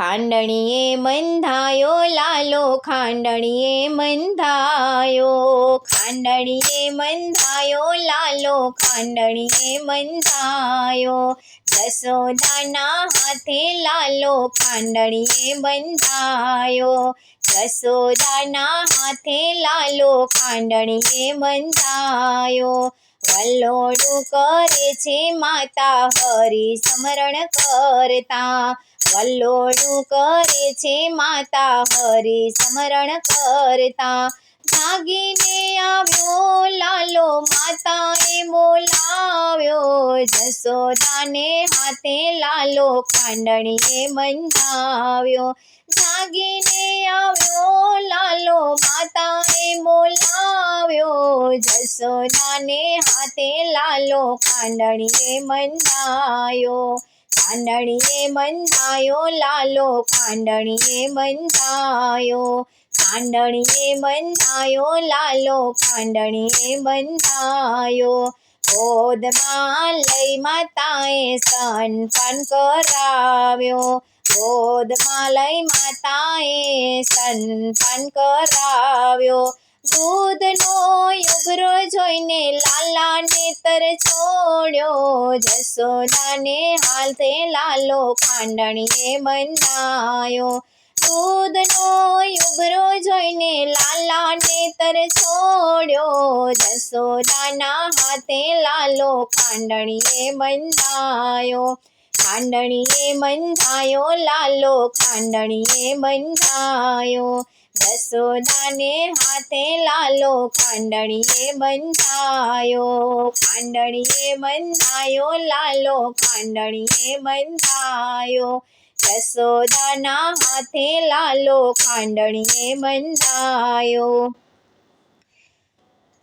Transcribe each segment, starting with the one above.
ખાંડણીએ બંધાયો લાલો ખાંડણીએ બંધાયો, ખાંડણીએ બંધાયો લાલો ખાંડણીએ બંધાયો, જશોદાના હાથે લાલો ખાંડણીએ બંધાયો, જશોદાના હાથે લાલો ખાંડણીએ બંધાયો, વલ્લોળું કરે છે માતા હરિ સ્મરણ કરતા, વલ્લોળું કરે છે માતા હરિ સ્મરણ કરતા, જાગીને આવ્યો લાલો માતાએ બોલાવ્યો, જશોદાને હાથે લાલો ખાંડણીએ બંધાવ્યો, જાગીને આવ્યો લાલો માતાએ બોલાવ્યો, જશોદાને હાથે લાલો ખાંડણીએ બંધાયો, ખાંડણીએ બંધાયો લાલો ખાંડણીએ બંધાયો, ખાંડણીએ બંધાયો લાલો ખાંડણીએ બંધાયો, ગોદમાં લઈ માતાએ સ્તનપાન કરાવ્યો, ગોદમાં લઈ માતાએ સ્તનપાન કરાવ્યો, દૂધનો યુગરો જોઈને લાલાને તર છોડ્યો, જશોદાને હાથે લાલો ખાંડણીએ બંધાયો, દૂધનો યુગરો જોઈને લાલાને તર છોડ્યો, જશોદાના હાથે લાલો ખાંડણીએ બંધાયો, ખાંડણીએ બંધાયો લાલો ખાંડણીએ બંધાયો, જશોદાને હાથે લાલો ખાંડણીએ બંધાયો, ખાંડણીએ બંધાયો લાલો ખાંડણીએ બંધાયો, જશોદાના હાથે લાલો ખાંડણીએ બંધાયો,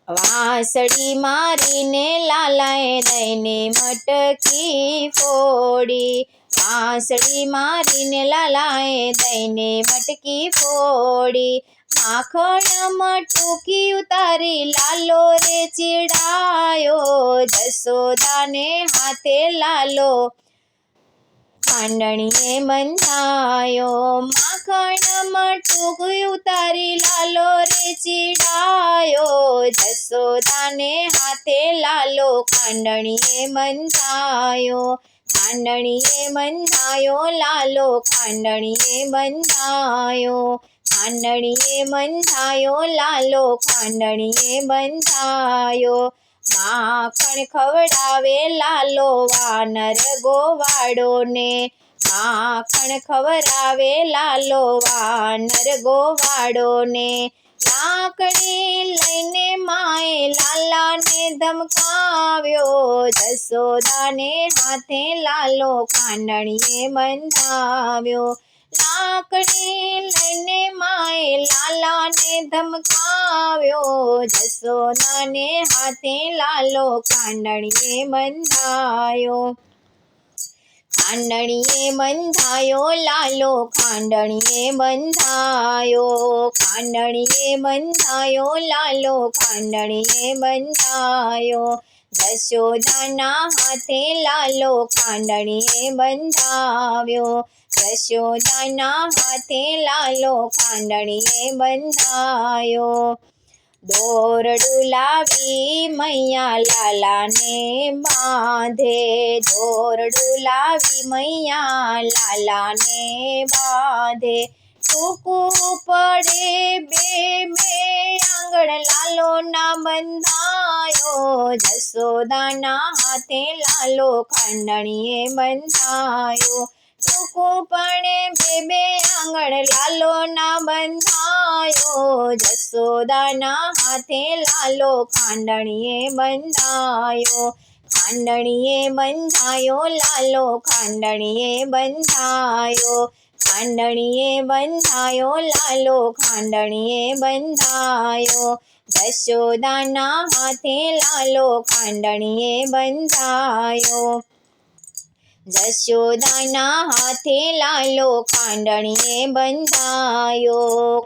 વાંસળી મારીને લાલાએ દઈને મટકી ફોડી, વાંસળી મારીને લાલાએ દઈને મટકી ફોડી, માખણ મટકી ઉતારી લાલો રે ચીડાયો, જશોદાને હાથે લાલો ખાંડણીએ બંધાયો, માખણ મટકી ઉતારી લાલો રે ચીડાયો, જશોદાને હાથે લાલો ખાંડણીએ બંધાયો, ખાંડણીએ બંધાયો લાલો ખાંડણીએ બંધાયો, ખાંડણીએ બંધાયો લાલો ખાંડણીએ બંધાયો, માખણ ખવડાવે લાલો વાનર ગોવાળોને, માખણ ખવડાવે લાલો વાનર ગોવાળોને, લાકડી લઈને માએ લાલાને ધમકાવ્યો, જશોદાને હાથે લાલો ખાંડણીએ બંધાવ્યો, લાકડી લઈને માએ લાલાને ધમકાવ્યો, જશોદાને હાથે લાલો ખાંડણીએ બંધાયો, ખાંડણીએ બંધાયો લાલો ખાંડણીએ બંધાયો, ખાંડણીએ બંધાયો લાલો ખાંડણીએ બંધાયો, જશોદાના હાથે લાલો ખાંડણીએ બંધાવ્યો, જશોદાના હાથે લાલો ખાંડણીએ બંધાયો, દોરડું લાવી મૈયા લાલાને બાંધે, દોરડું લાવી મૈયા લાલાને બાંધે, ટૂંકું પડે બે બે આંગણ લાલો ના બંધાયો, જશોદાના હાથે લાલો ખાંડણીએ બંધાયો, ટૂંકું પડે બે બે આંગણ લાલો ના બંધાયો, જશોદાના હાથે લાલો ખાંડણીએ બંધાયો, ખાંડણીએ બંધાયો લાલો ખાંડણીએ બંધાયો, ખાંડણીએ બંધાયો લાલો ખાંડણીએ બંધાયો, જશોદાના હાથે લાલો ખાંડણીએ બંધાયો, જશોદાના હાથે લાલો ખાંડણીએ બંધાયો,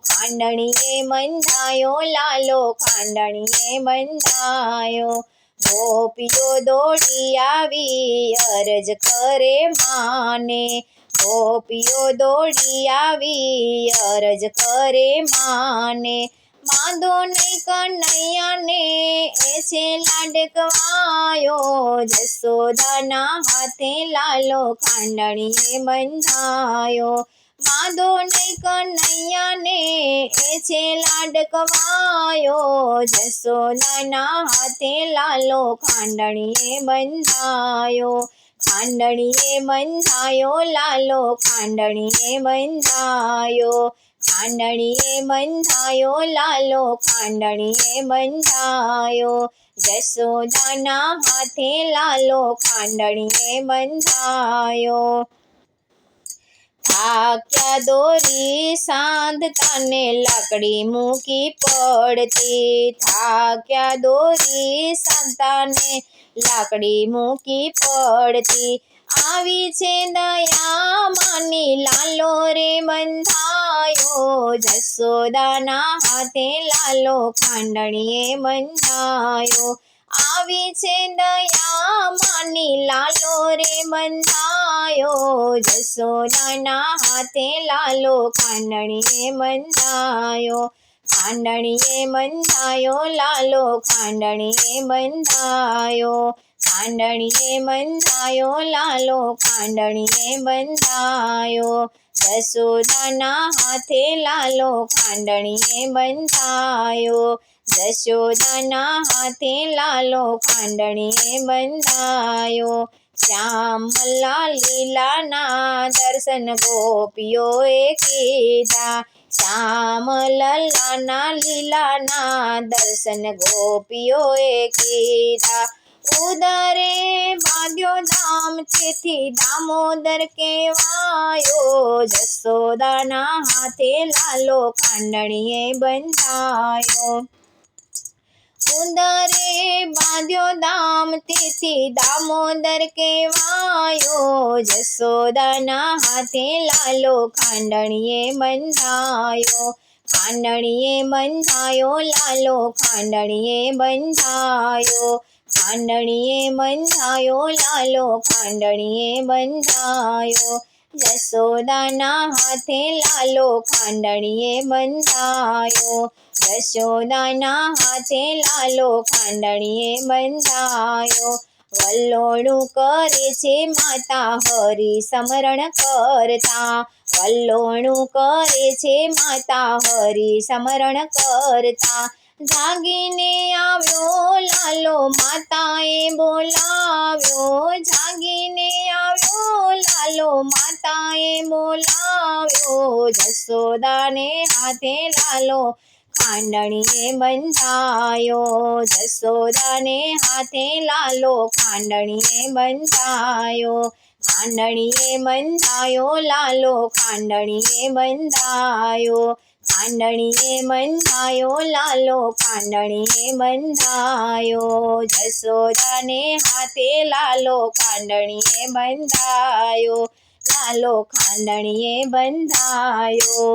ખાંડણીએ બંધાયો લાલો ખાંડણીએ બંધાયો, ગોપીઓ દોડી આવી અરજ કરે માને, ગોપીઓ દોડી આવી અરજ કરે માને, બાંધો નહીં કનૈયાને એ છે લાડકવાયો, જશોદાના હાથે લાલો ખાંડણીએ બંધાયો, બાંધો નહીં કનૈયાને એ છે લાડકવાયો, જશોદાના હાથે લાલો ખાંડણીએ બંધાયો, ખાંડણીએ બંધાયો લાલો ખાંડણીએ બંધાયો, ખાંડણીએ બંધાયો લાલો ખાંડણીએ બંધાયો, જશોદાના હાથે લાલો ખાંડણીએ બંધાયો. થાક્યા દોરી સાંધતાને લાકડી મૂકી પડતી, થાક્યા દોરી સાંધતાને લાકડી મૂકી પડતી, આવી છે દયા માની લાલો રે બંધાયો, જશોદાના હાથે લાલો ખાંડણીએ બંધાયો, આવી છે દયા માની લાલો રે બંધાયો, જશોદાના હાથે લાલો ખાંડણીએ બંધાયો, ખાંડણીએ બંધાયો લાલો ખાંડણીએ બંધાયો, ખાંડણીએ બંધાયો લાલો ખાંડણીએ બંધાયો, જશોદાના હાથે લાલો ખાંડણીએ બંધાયો, જશોદાના હાથે લાલો ખાંડણીએ બંધાયો. શ્યામલા લીલાના દર્શન ગોપીઓએ કીધા, શ્યામલલાના લીલાના દર્શન ગોપીઓએ કીધા, ઉદરે બાંધ્યો ધામ તેથી દામોદર કહેવાયો, જશોદાના હાથે લાલો ખાંડણીએ બંધાયો, ઉદરે બાંધ્યો ધામ તેથી દામોદર કહેવાયો, જશોદાના હાથે લાલો ખાંડણીએ બંધાયો, ખાંડણીએ બંધાયો લાલો ખાંડણીએ બંધાયો, ખાંડણીએ બંધાયો લાલો ખાંડણીએ બંધાયો, જશોદાના હાથે લાલો ખાંડણીએ બંધાયો, જશોદાના હાથે લાલો ખાંડણીએ બંધાયો, વલ્લોળું કરે છે માતા હરી સમરણ કરતા, વલ્લોળું કરે છે માતા હરી સમરણ કરતા, જાગીને આવ્યો લાલો માતાએ બોલાવ્યો, જાગીને આવ્યો લાલો માતાએ બોલાવ્યો, જશોદાને હાથે લાલો ખાંડણીએ બંધાયો, જશોદાને હાથે લાલો ખાંડણીએ બંધાયો, ખાંડણીએ બંધાયો લાલો ખાંડણીએ બંધાયો, ખાંડણીએ બંધાયો લાલો ખાંડણીએ બંધાયો, જશોદાને હાથે લાલો ખાંડણીએ બંધાયો, લાલો ખાંડણીએ બંધાયો.